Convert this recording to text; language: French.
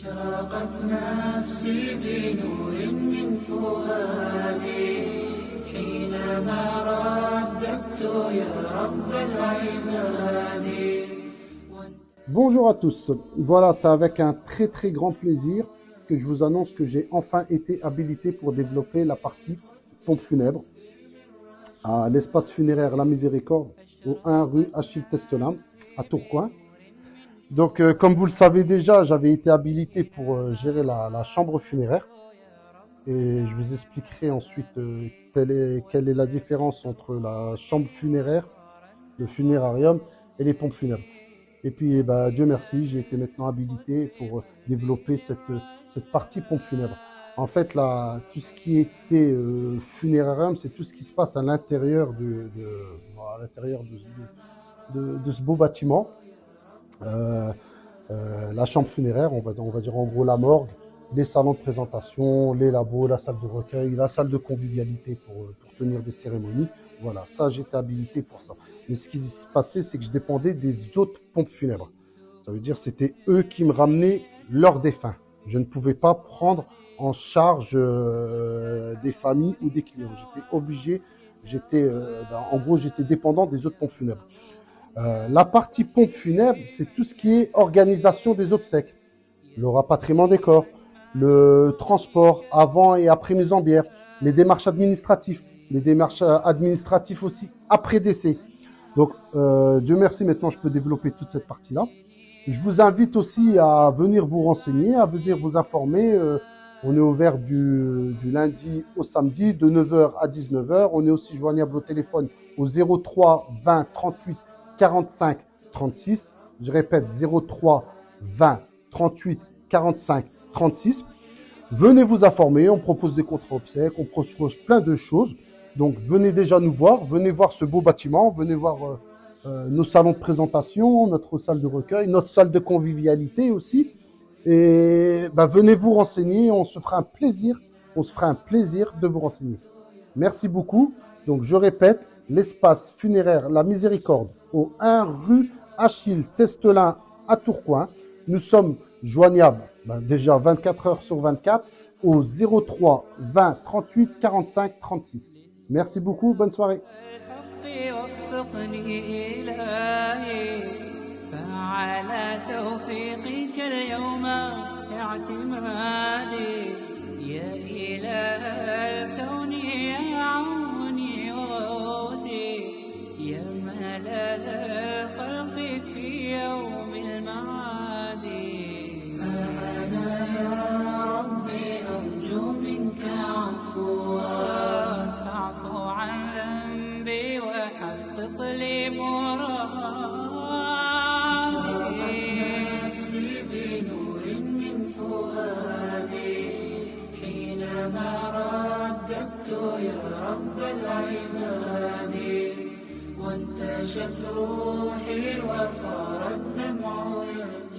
أشرقت نفسي بنور من فؤادي حينما رددت يا رب العباد. Bonjour à tous, voilà, c'est avec un très grand plaisir que je vous annonce que j'ai enfin été habilité pour développer la partie pompe funèbre à l'espace funéraire La Miséricorde, au 1 rue Achille Testelin, à Tourcoing. Donc, comme vous le savez déjà, j'avais été habilité pour gérer la chambre funéraire. Et je vous expliquerai ensuite quelle est la différence entre la chambre funéraire, le funérarium et les pompes funèbres. Et puis, Dieu merci, j'ai été maintenant habilité pour développer cette partie pompe funèbre. En fait, là, tout ce qui était funérarium, c'est tout ce qui se passe à l'intérieur de ce beau bâtiment. La chambre funéraire, on va dire en gros la morgue, les salons de présentation, les labos, la salle de recueil, la salle de convivialité pour tenir des cérémonies. Voilà, ça j'étais habilité pour ça. Mais ce qui se passait, c'est que je dépendais des autres pompes funèbres. Ça veut dire c'était eux qui me ramenaient leurs défunts. Je ne pouvais pas prendre en charge des familles ou des clients. J'étais obligé, en gros j'étais dépendant des autres pompes funèbres. La partie pompe funèbre, c'est tout ce qui est organisation des obsèques, le rapatriement des corps, le transport avant et après mise en bière, les démarches administratives aussi après décès. Donc, Dieu merci, maintenant je peux développer toute cette partie-là. Je vous invite aussi à venir vous renseigner, à venir vous informer. On est ouvert du lundi au samedi de 9h à 19h. On est aussi joignable au téléphone au 03 20 38 45 36. Je répète, 03 20 38 45 36. Venez vous informer, on propose des contrats obsèques, on propose plein de choses. Donc venez déjà nous voir, venez voir ce beau bâtiment, venez voir nos salons de présentation, notre salle de recueil, notre salle de convivialité aussi. Et venez vous renseigner, on se fera un plaisir de vous renseigner. Merci beaucoup. Donc je répète, l'espace funéraire La Miséricorde au 1 rue Achille Testelin à Tourcoing. Nous sommes joignables déjà 24 heures sur 24 au 03 20 38 45 36. Merci beaucoup, bonne soirée. حقق لي مرادي نفسي بنور من فؤادي حينما رددت يا رب العباد وانتشت روحي وصار الدمع يجري